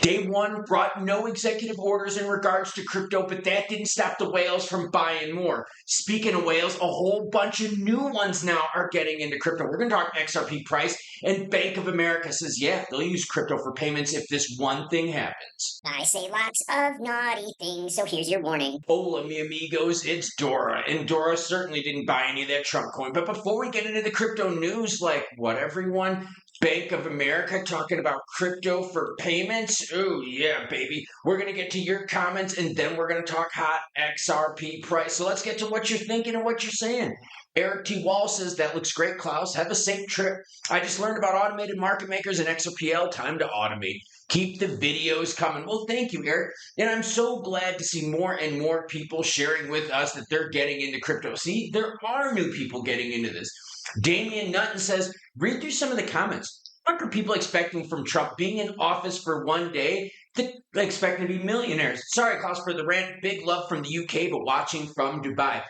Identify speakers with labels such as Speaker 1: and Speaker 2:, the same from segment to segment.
Speaker 1: Day one brought no executive orders in regards to crypto, but that didn't stop the whales from buying more. Speaking of whales, a whole bunch of new ones now are getting into crypto. We're going to talk XRP price, and Bank of America says, yeah, they'll use crypto for payments if this one thing happens.
Speaker 2: I say lots of naughty things, so here's your warning.
Speaker 1: Hola, mi amigos, it's Dora, and Dora certainly didn't buy any of that Trump coin. But before we get into the crypto news, like what everyone, Bank of America talking about crypto for payments? Oh, yeah, baby. We're going to get to your comments, and then we're going to talk hot XRP price. So let's get to what you're thinking and what you're saying. Eric T. Wall says, that looks great, Klaus. Have a safe trip. I just learned about automated market makers and XRPL. Time to automate. Keep the videos coming. Well, thank you, Eric. And I'm so glad to see more and more people sharing with us that they're getting into crypto. See, there are new people getting into this. Damian Nutton says, read through some of the comments. What are people expecting from Trump being in office for one day? They expect to be millionaires. Sorry, Klaus, for the rant. Big love from the UK, but watching from Dubai.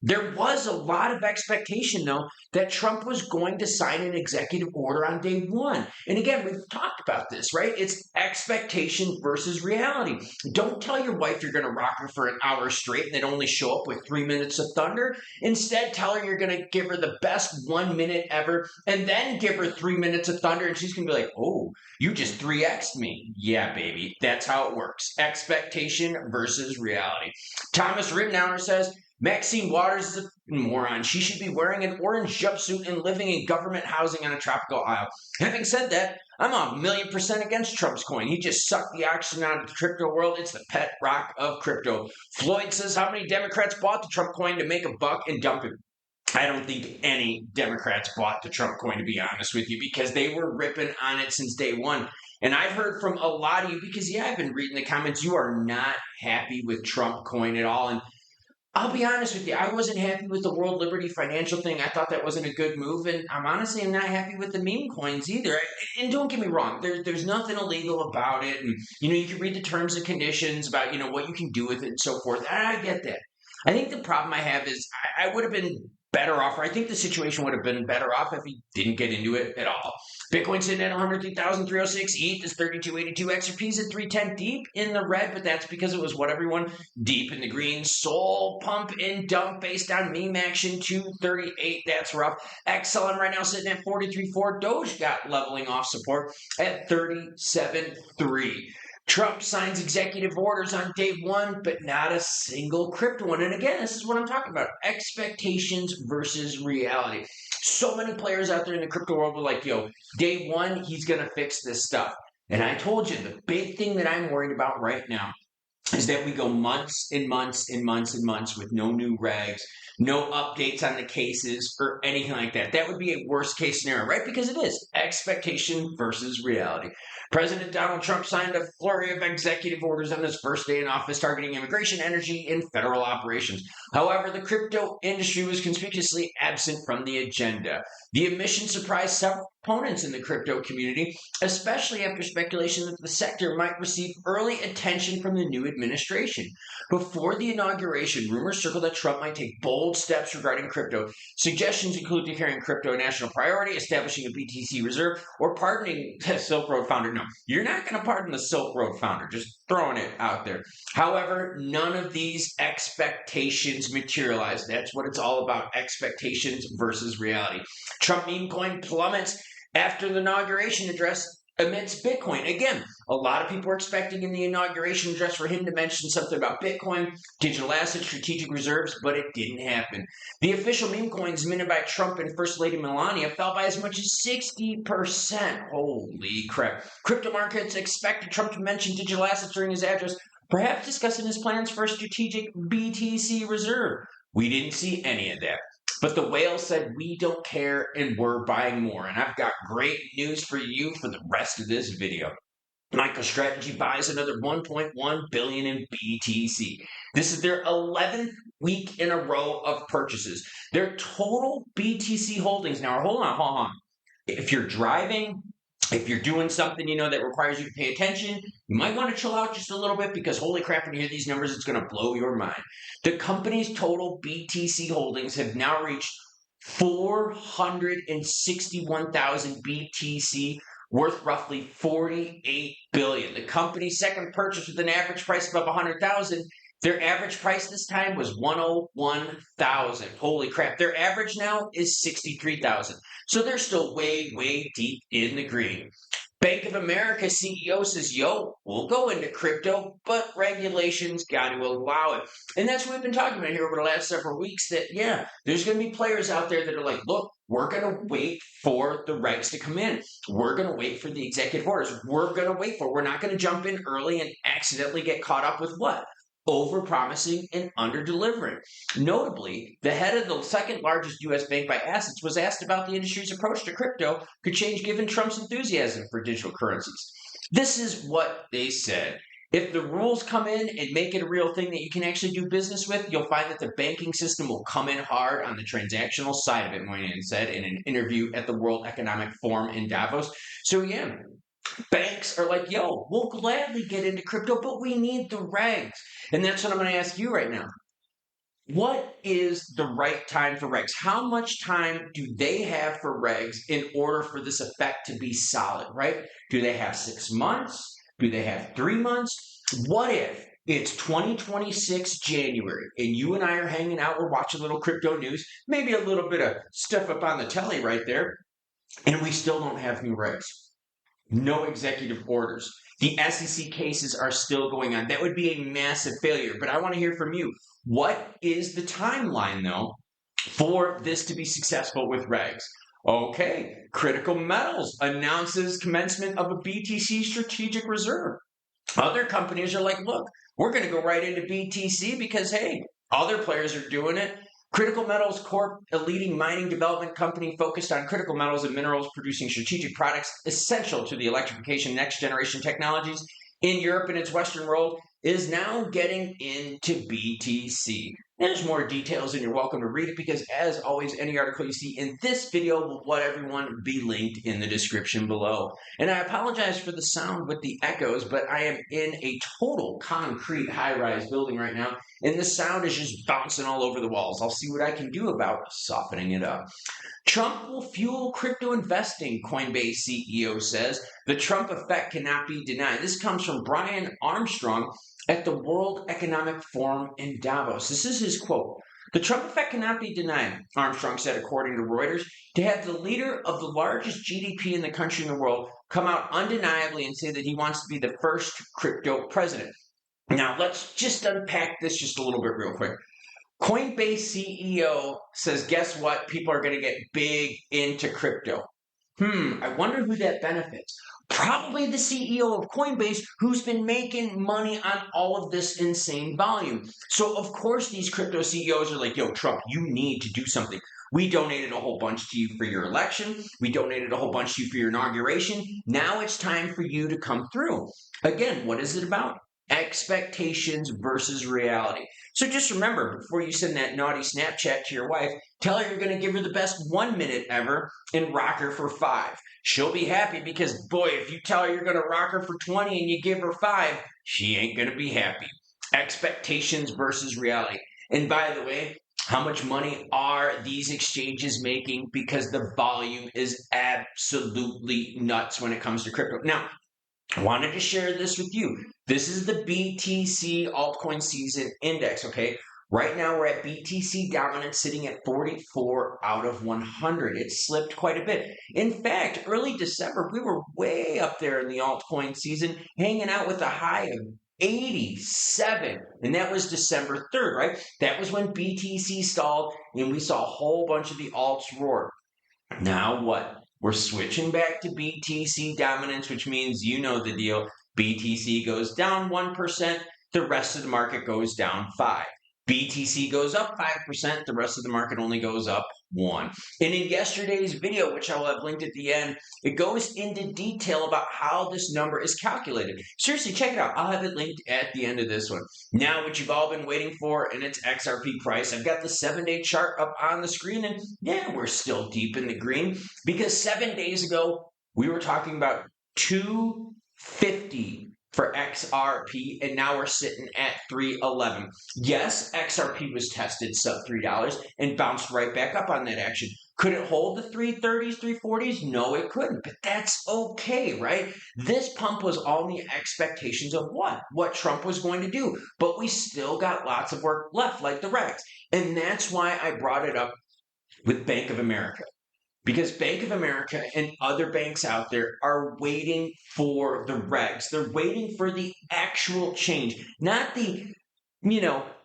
Speaker 1: There was a lot of expectation, though, that Trump was going to sign an executive order on day one. And again, we've talked about this, right? It's expectation versus reality. Don't tell your wife you're going to rock her for an hour straight and then only show up with 3 minutes of thunder. Instead, tell her you're going to give her the best 1 minute ever and then give her 3 minutes of thunder. And she's going to be like, oh, you just 3x'd me. Yeah, baby. That's how it works. Expectation versus reality. Thomas Rittenauer says, Maxine Waters is a moron. She should be wearing an orange jumpsuit and living in government housing on a tropical isle. Having said that, I'm 1,000,000% against Trump's coin. He just sucked the oxygen out of the crypto world. It's the pet rock of crypto. Floyd says, how many Democrats bought the Trump coin to make a buck and dump it? I don't think any Democrats bought the Trump coin, to be honest with you, because they were ripping on it since day one. And I've heard from a lot of you, because, yeah, I've been reading the comments, you are not happy with Trump coin at all. And I'll be honest with you, I wasn't happy with the World Liberty Financial thing. I thought that wasn't a good move, and I'm not happy with the meme coins either. And don't get me wrong, there's nothing illegal about it, and you can read the terms and conditions about what you can do with it and so forth. And I get that. I think the problem I have is I would have been better off, or I think the situation would have been better off if he didn't get into it at all. Bitcoin sitting at 103,306, ETH is 3282, XRP's at 310, deep in the red, but that's because it was what everyone deep in the green. Soul pump and dump based on meme action 238, that's rough. XLM right now sitting at 43.4. Doge got leveling off support at 37.3. Trump signs executive orders on day one, but not a single crypto one. And again, this is what I'm talking about. Expectations versus reality. So many players out there in the crypto world were like, yo, day one, he's going to fix this stuff. And I told you, the big thing that I'm worried about right now is that we go months and months and months and months with no new regs, no updates on the cases or anything like that. That would be a worst case scenario, right? Because it is expectation versus reality. President Donald Trump signed a flurry of executive orders on his first day in office targeting immigration, energy, and federal operations. However, the crypto industry was conspicuously absent from the agenda. The omission surprised several opponents in the crypto community, especially after speculation that the sector might receive early attention from the new administration. Before the inauguration, rumors circled that Trump might take bold steps regarding crypto. Suggestions include declaring crypto a national priority, establishing a BTC reserve, or pardoning the Silk Road founder. No, you're not going to pardon the Silk Road founder, just throwing it out there. However, none of these expectations materialized. That's what it's all about, expectations versus reality. Trump meme coin plummets after the inauguration address amidst Bitcoin. Again, a lot of people were expecting in the inauguration address for him to mention something about Bitcoin, digital assets, strategic reserves, but it didn't happen. The official meme coins minted by Trump and First Lady Melania fell by as much as 60%. Holy crap. Crypto markets expected Trump to mention digital assets during his address, perhaps discussing his plans for a strategic BTC reserve. We didn't see any of that. But the whale said, we don't care and we're buying more. And I've got great news for you for the rest of this video. MicroStrategy buys another 1.1 billion in BTC. This is their 11th week in a row of purchases. Their total BTC holdings now, hold on. If you're driving, if you're doing something, that requires you to pay attention, you might want to chill out just a little bit because holy crap, when you hear these numbers, it's going to blow your mind. The company's total BTC holdings have now reached 461,000 BTC worth roughly $48 billion. The company's second purchase with an average price above $100,000. Their average price this time was $101,000. Holy crap. Their average now is $63,000. So they're still way, way deep in the green. Bank of America CEO says, yo, we'll go into crypto, but regulations got to allow it. And that's what we've been talking about here over the last several weeks, that, yeah, there's going to be players out there that are like, look, we're going to wait for the regs to come in. We're going to wait for the executive orders. We're going to wait for it. We're not going to jump in early and accidentally get caught up with what? Over-promising and under-delivering. Notably, the head of the second largest U.S. bank by assets was asked about the industry's approach to crypto could change given Trump's enthusiasm for digital currencies. This is what they said. If the rules come in and make it a real thing that you can actually do business with, you'll find that the banking system will come in hard on the transactional side of it, Moynihan said in an interview at the World Economic Forum in Davos. So yeah, banks are like, yo, we'll gladly get into crypto, but we need the regs. And that's what I'm going to ask you right now. What is the right time for regs? How much time do they have for regs in order for this effect to be solid, right? Do they have 6 months? Do they have 3 months? What if it's 2026 January and you and I are hanging out, we're watching a little crypto news, maybe a little bit of stuff up on the telly right there, and we still don't have new regs? No executive orders. The SEC cases are still going on. That would be a massive failure. But I want to hear from you. What is the timeline, though, for this to be successful with regs? Okay, Critical Metals announces commencement of a BTC strategic reserve. Other companies are like, look, we're going to go right into BTC because, hey, other players are doing it. Critical Metals Corp, a leading mining development company focused on critical metals and minerals, producing strategic products essential to the electrification of next-generation technologies in Europe and its Western world, is now getting into BTC. There's more details, and you're welcome to read it because, as always, any article you see in this video will let everyone be linked in the description below. And I apologize for the sound with the echoes, but I am in a total concrete high-rise building right now, and the sound is just bouncing all over the walls. I'll see what I can do about softening it up. Trump will fuel crypto investing, Coinbase CEO says. The Trump effect cannot be denied. This comes from Brian Armstrong at the World Economic Forum in Davos. This is his quote. The Trump effect cannot be denied, Armstrong said, according to Reuters. To have the leader of the largest GDP in the country in the world come out undeniably and say that he wants to be the first crypto president. Now, let's just unpack this just a little bit real quick. Coinbase CEO says, guess what? People are going to get big into crypto. I wonder who that benefits. Probably the CEO of Coinbase, who's been making money on all of this insane volume. So, of course, these crypto CEOs are like, yo, Trump, you need to do something. We donated a whole bunch to you for your election. We donated a whole bunch to you for your inauguration. Now it's time for you to come through. Again, what is it about? Expectations versus reality. So just remember, before you send that naughty Snapchat to your wife, tell her you're going to give her the best 1 minute ever and rock her for 5. She'll be happy because, boy, if you tell her you're going to rock her for 20 and you give her 5, she ain't going to be happy. Expectations versus reality. And by the way, how much money are these exchanges making? Because the volume is absolutely nuts when it comes to crypto. Now, I wanted to share this with you. This is the BTC altcoin season index, okay? Right now we're at BTC dominance sitting at 44 out of 100. It slipped quite a bit. In fact, early December, we were way up there in the altcoin season, hanging out with a high of 87. And that was December 3rd, right? That was when BTC stalled and we saw a whole bunch of the alts roar. Now what? We're switching back to BTC dominance, which means you know the deal. BTC goes down 1%, the rest of the market goes down 5%. BTC goes up 5%, the rest of the market only goes up 1%. And in yesterday's video, which I will have linked at the end, it goes into detail about how this number is calculated. Seriously, check it out. I'll have it linked at the end of this one. Now, what you've all been waiting for, and it's XRP price. I've got the 7-day chart up on the screen, and yeah, we're still deep in the green because 7 days ago, we were talking about 250 for XRP, and now we're sitting at 311. Yes, XRP was tested sub $3 and bounced right back up on that action. Could it hold the 330s, 340s? No, it couldn't, but that's okay, right? This pump was all in the expectations of what? What Trump was going to do, but we still got lots of work left, like the regs. And that's why I brought it up with Bank of America. Because Bank of America and other banks out there are waiting for the regs. They're waiting for the actual change, not the,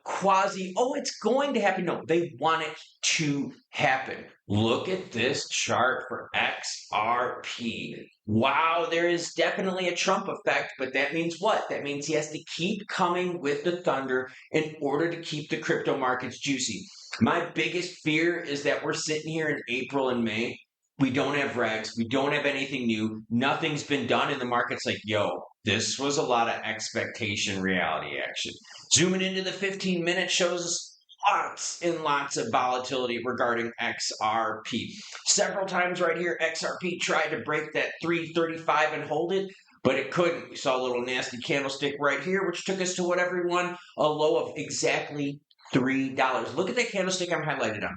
Speaker 1: quasi, oh, it's going to happen. No, they want it to happen. Look at this chart for XRP. Wow, there is definitely a Trump effect, but that means what? That means he has to keep coming with the thunder in order to keep the crypto markets juicy. My biggest fear is that we're sitting here in April and May. We don't have regs. We don't have anything new. Nothing's been done. And the market's like, yo, this was a lot of expectation reality action. Zooming into the 15-minute shows lots and lots of volatility regarding XRP. Several times right here, XRP tried to break that 335 and hold it, but it couldn't. We saw a little nasty candlestick right here, which took us to what everyone, a low of exactly $3. Look at that candlestick I'm highlighted on.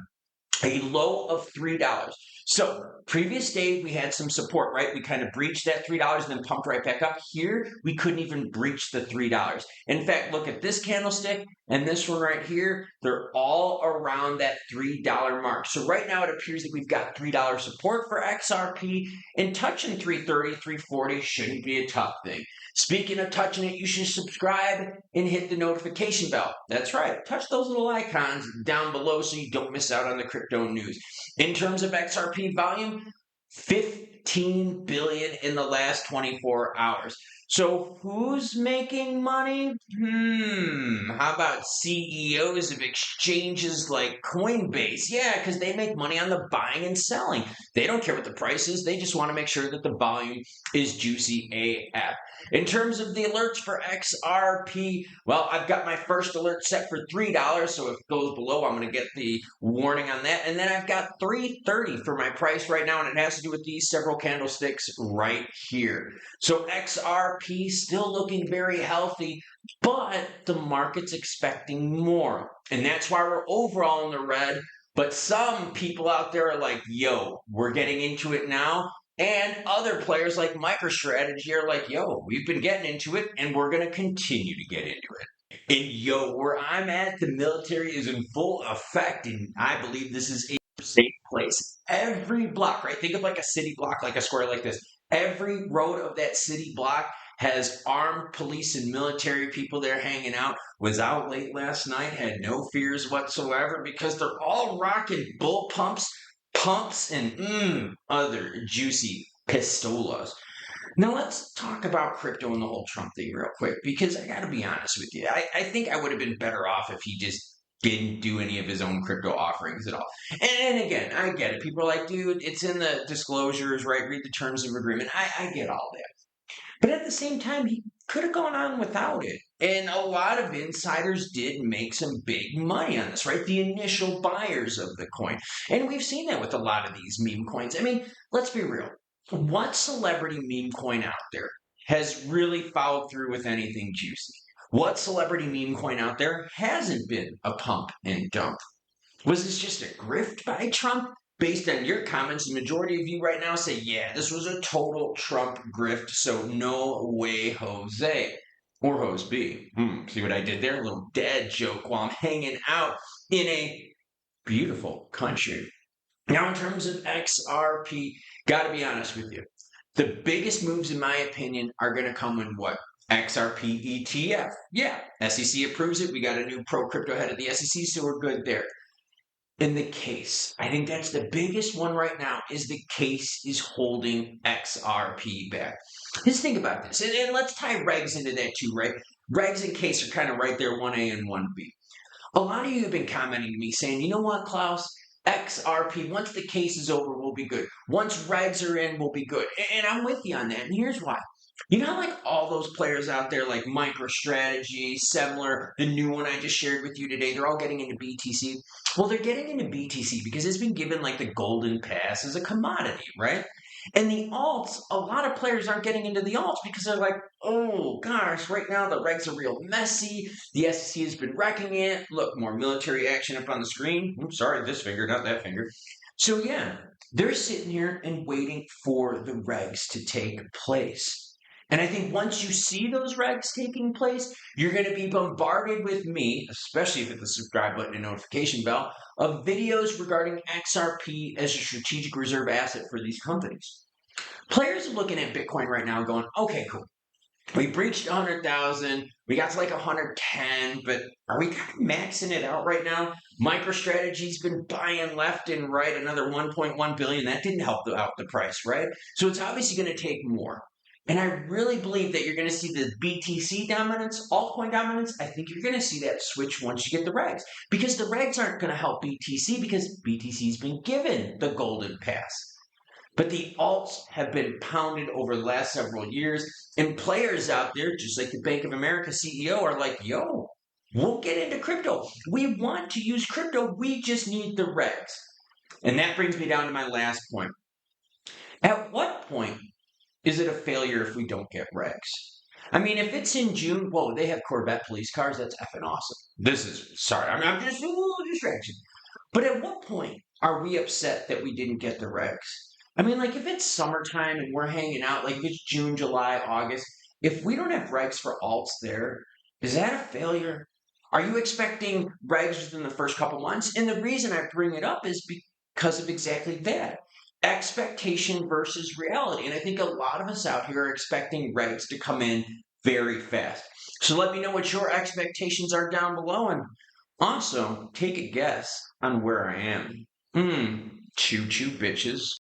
Speaker 1: A low of $3. So previous day, we had some support, right? We kind of breached that $3 and then pumped right back up. Here, we couldn't even breach the $3. In fact, look at this candlestick and this one right here. They're all around that $3 mark. So right now, it appears that we've got $3 support for XRP, and touching 330, 340 shouldn't be a tough thing. Speaking of touching it, you should subscribe and hit the notification bell. That's right. Touch those little icons down below so you don't miss out on the crypto news. In terms of XRP volume, 15 billion in the last 24 hours. So who's making money? How about CEOs of exchanges like Coinbase? Yeah, because they make money on the buying and selling. They don't care what the price is. They just want to make sure that the volume is juicy AF. In terms of the alerts for XRP, well, I've got my first alert set for $3, so if it goes below, I'm going to get the warning on that. And then I've got $3.30 for my price right now, and it has to do with these several candlesticks right here. So XRP still looking very healthy, but the market's expecting more. And that's why we're overall in the red. But some people out there are like, yo, we're getting into it now. And other players like MicroStrategy are like, yo, we've been getting into it and we're going to continue to get into it. And yo, where I'm at, the military is in full effect, and I believe this is a safe place. Every block, right? Think of like a city block, like a square like this. Every road of that city block has armed police and military people there hanging out. Was out late last night, had no fears whatsoever because they're all rocking bull pumps, and other juicy pistolas. Now let's talk about crypto and the whole Trump thing real quick, because I gotta be honest with you. I think I would have been better off if he just didn't do any of his own crypto offerings at all. And again, I get it. People are like, dude, it's in the disclosures, right? Read the terms of agreement. I get all that. But at the same time, he could have gone on without it. And a lot of insiders did make some big money on this, right? The initial buyers of the coin. And we've seen that with a lot of these meme coins. I mean, let's be real. What celebrity meme coin out there has really followed through with anything juicy? What celebrity meme coin out there hasn't been a pump and dump? Was this just a grift by Trump? Based on your comments, the majority of you right now say, yeah, this was a total Trump grift, so no way, Jose. Or Hose B. See what I did there? A little dad joke while I'm hanging out in a beautiful country. Now, in terms of XRP, gotta be honest with you. The biggest moves, in my opinion, are going to come in what? XRP ETF. Yeah, SEC approves it. We got a new pro crypto head of the SEC, so we're good there. In the case, I think that's the biggest one right now, is the case is holding XRP back. Just think about this, and let's tie regs into that too, right? Regs and case are kind of right there, 1A and 1B. A lot of you have been commenting to me saying, you know what, Klaus? XRP, once the case is over, we'll be good. Once regs are in, we'll be good. And I'm with you on that, and here's why. You know, like all those players out there like MicroStrategy, Semler, the new one I just shared with you today, they're all getting into BTC. Well, they're getting into BTC because it's been given like the golden pass as a commodity, right? And the alts, a lot of players aren't getting into the alts because they're like, oh gosh, right now the regs are real messy. The SEC has been wrecking it. Look, more military action up on the screen. Oops, sorry, this finger, not that finger. So yeah, they're sitting here and waiting for the regs to take place. And I think once you see those regs taking place, you're going to be bombarded with me, especially if it's the subscribe button and notification bell, of videos regarding XRP as a strategic reserve asset for these companies. Players are looking at Bitcoin right now going, okay, cool. We breached 100,000. We got to like 110, but are we kind of maxing it out right now? MicroStrategy's been buying left and right another 1.1 billion. That didn't help out the price, right? So it's obviously going to take more. And I really believe that you're going to see the BTC dominance, altcoin dominance. I think you're going to see that switch once you get the regs, because the regs aren't going to help BTC because BTC's been given the golden pass. But the alts have been pounded over the last several years, and players out there, just like the Bank of America CEO, are like, yo, we'll get into crypto. We want to use crypto. We just need the regs. And that brings me down to my last point. At what point is it a failure if we don't get regs? I mean, if it's in June, whoa, they have Corvette police cars. That's effing awesome. This is, sorry, I'm just a little distraction. But at what point are we upset that we didn't get the regs? I mean, like if it's summertime and we're hanging out, like if it's June, July, August, if we don't have regs for alts there, is that a failure? Are you expecting regs within the first couple months? And the reason I bring it up is because of exactly that expectation versus reality. And I think a lot of us out here are expecting regs to come in very fast. So let me know what your expectations are down below. And also, take a guess on where I am. Choo choo, bitches.